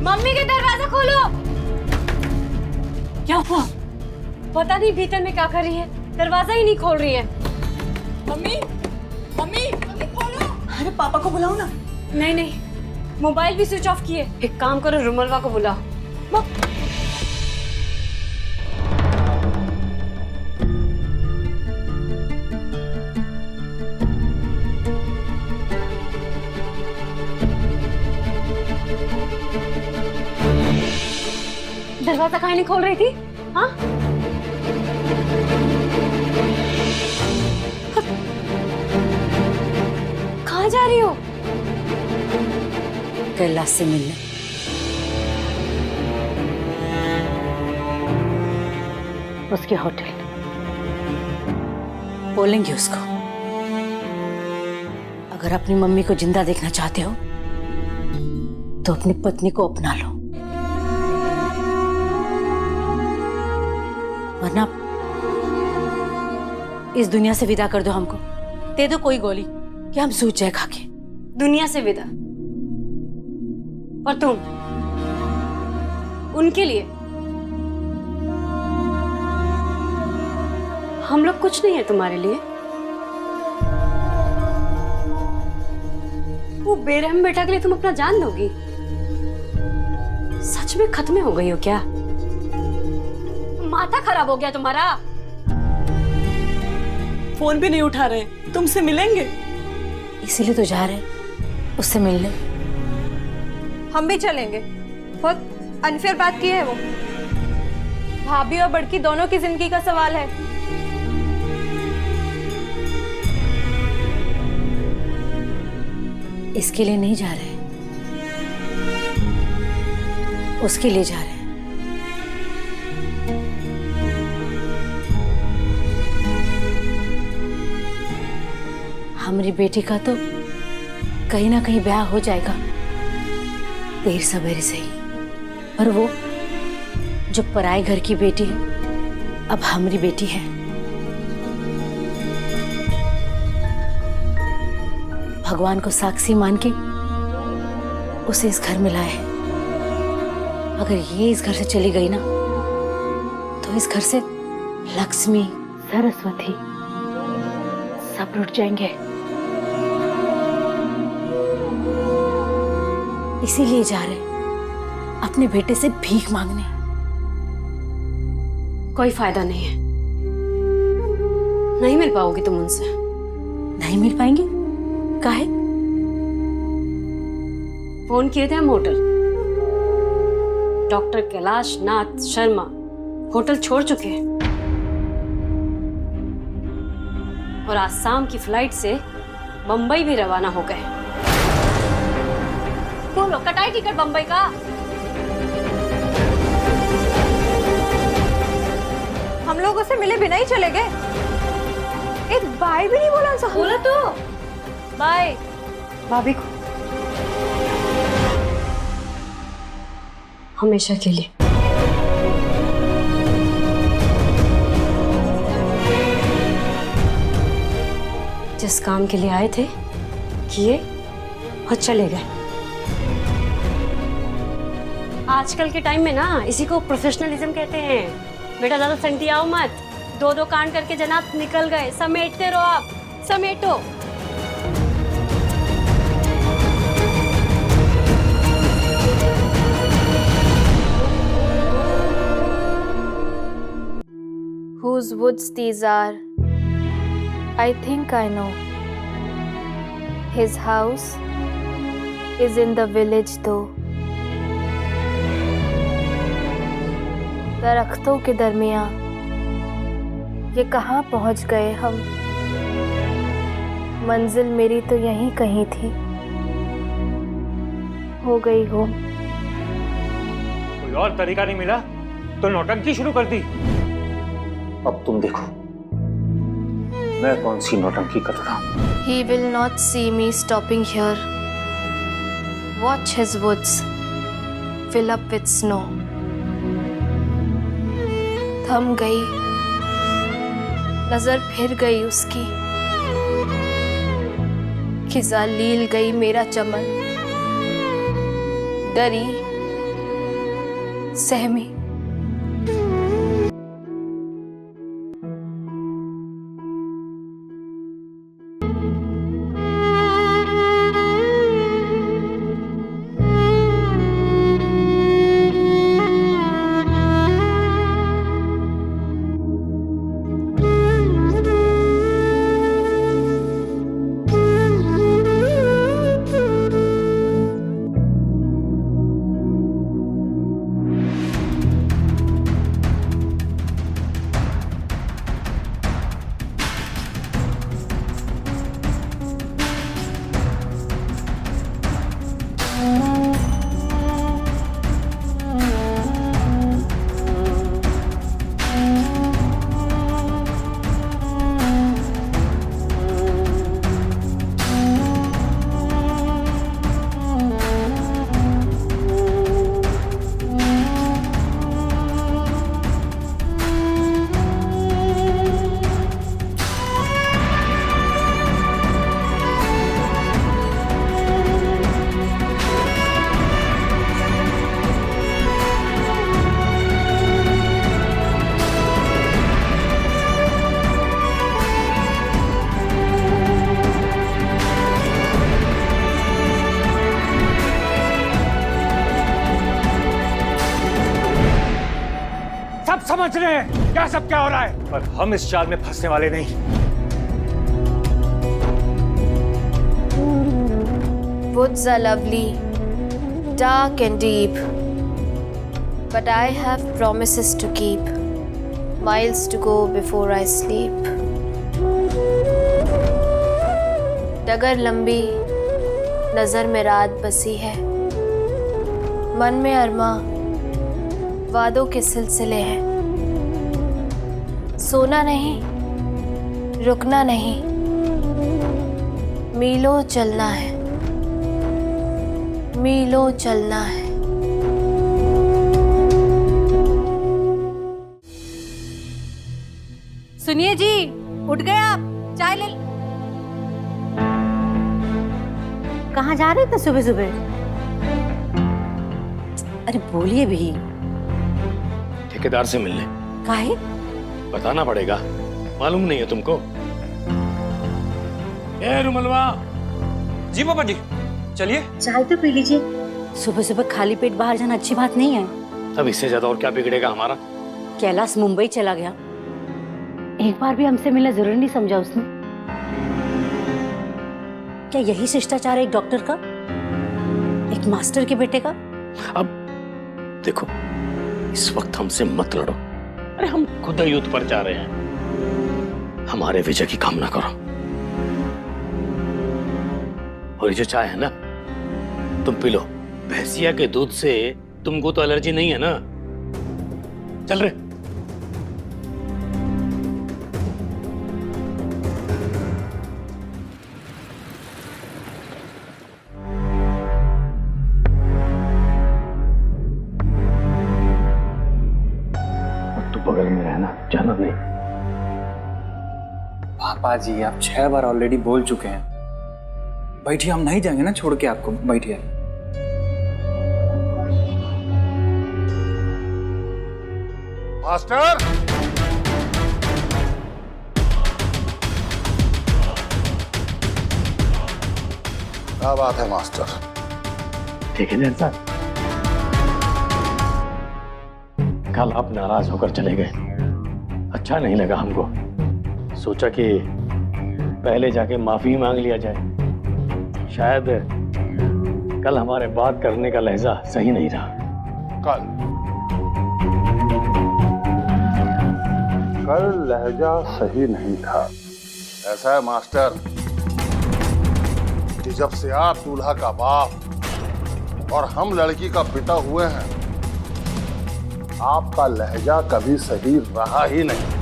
Mummy के दरवाजा खोलो। क्या हुआ? पता नहीं भीतर में क्या कर रही है, दरवाजा ही नहीं खोल रही है। मम्मी मम्मी मम्मी खोलो। अरे पापा को बुलाओ ना। नहीं नहीं, मोबाइल भी स्विच ऑफ किए। एक काम करो, रुमलवा को बुलाओ। दरवाजा काहे नहीं खोल रही थी? हाँ? कहाँ जा रही हो? कैलाश से मिलने। उसके होटल। बोलेंगे उसको, अगर अपनी मम्मी को जिंदा देखना चाहते हो तो अपनी पत्नी को अपना लो, वरना इस दुनिया से विदा कर दो हमको। दे दो कोई गोली कि हम सूझ जाए खाके। दुनिया से विदा? और तुम उनके लिए? हम लोग कुछ नहीं है तुम्हारे लिए। वो बेरहम बेटा के लिए तुम अपना जान दोगी? सच में खत्म हो गई हो क्या? माथा खराब हो गया तुम्हारा? फोन भी नहीं उठा रहे, तुमसे मिलेंगे। इसीलिए तो जा रहे उससे मिलने। हम भी चलेंगे। बहुत अनफेयर बात की है वो। भाभी और बड़की दोनों की जिंदगी का सवाल है। इसके लिए नहीं जा रहे, उसके लिए जा रहे हैं। हमारी बेटी का तो कहीं ना कहीं ब्याह हो जाएगा, देर सवेरे से ही। पर वो जो पराए घर की बेटी है अब हमारी बेटी है। भगवान को साक्षी मान के उसे इस घर में लाए हैं। अगर ये इस घर से चली गई ना तो इस घर से लक्ष्मी, सरस्वती सब लुट जाएंगे। इसीलिए जा रहे अपने बेटे से भीख मांगने। कोई फायदा नहीं है, नहीं मिल पाओगी तुम उनसे। नहीं मिल पाएंगे? काहे? फोन किए थे हम hotel. Doctor Kailash Nath Sharma hotel छोड़ चुके हैं और आज शाम की फ्लाइट से बंबई भी रवाना हो गए। बोलो, कटाई टिकट बंबई का? हम लोग उसे मिले बिना ही चले गए। एक बाय भी नहीं बोला सा। बोला तो बाय भाभी को, हमेशा के लिए। जिस काम के लिए आए थे किए और चले गए। आजकल के टाइम में ना इसी को प्रोफेशनलिज्म कहते हैं। बेटा ज्यादा संटियाओ मत। दो दो कांड करके जनाब निकल गए। समेटते रहो आप, समेटो। Whose woods these are? I think I know. His house is in the village though. दरख्तों के दरमियां ये कहाँ पहुँच गए हम? मंजिल मेरी तो यहीं कहीं थी, हो गई गुम। कोई और तरीका नहीं मिला तो नौटंकी शुरू कर दी। अब तुम देखो मैं कौन सी नौटंकी कर रहा हूँ। He will not see me stopping here. Watch his woods fill up with snow. थम गई, नजर फिर गई उसकी। खिजा लील गई मेरा चमन, डरी सहमी। सब समझ रहे हैं क्या सब क्या हो रहा है, पर हम इस जाल में फंसने वाले नहीं। Woods are lovely, dark and deep, but I have promises to keep, miles to go before I sleep. डगर लंबी, नजर में रात बसी है, मन में अरमा वादों के सिलसिले हैं। सोना नहीं, रुकना नहीं, मीलों चलना है, मीलों चलना है। सुनिए जी, उठ गए आप? चाय ले। कहाँ जा रहे थे सुबह सुबह? अरे बोलिए भी। ठेकेदार से मिलने। काहे? बताना पड़ेगा, मालूम नहीं है तुमको? ए रुमलवा। जी पापा जी, चलिए। चाय तो पी लीजिए। सुबह सुबह खाली पेट बाहर जाना अच्छी बात नहीं है। अब इससे ज्यादा और क्या बिगड़ेगा हमारा? कैलाश मुंबई चला गया, एक बार भी हमसे मिलना जरूरी नहीं समझा उसने। क्या यही शिष्टाचार है एक डॉक्टर का, एक मास्टर के बेटे का? अब देखो, इस वक्त हमसे मत लड़ो। अरे हम खुद युद्ध पर जा रहे हैं, हमारे विजय की कामना करो। और ये जो चाय है ना, तुम पी लो। भैंसिया के दूध से तुमको तो एलर्जी नहीं है ना? चल रहे। बगल में रहना, जाना नहीं। पापा जी, आप 6 बार ऑलरेडी बोल चुके हैं। बैठिए, हम नहीं जाएंगे ना छोड़ के आपको। बैठिए। मास्टर, क्या बात है मास्टर? ठीक है साहब, कल आप नाराज होकर चले गए, अच्छा नहीं लगा हमको। सोचा कि पहले जाके माफी मांग लिया जाए। शायद कल हमारे बात करने का लहजा सही नहीं रहा। कल लहजा सही नहीं था। ऐसा है मास्टर कि जब से आप दूल्हा का बाप और हम लड़की का पिता हुए हैं, आपका लहजा कभी सही रहा ही नहीं।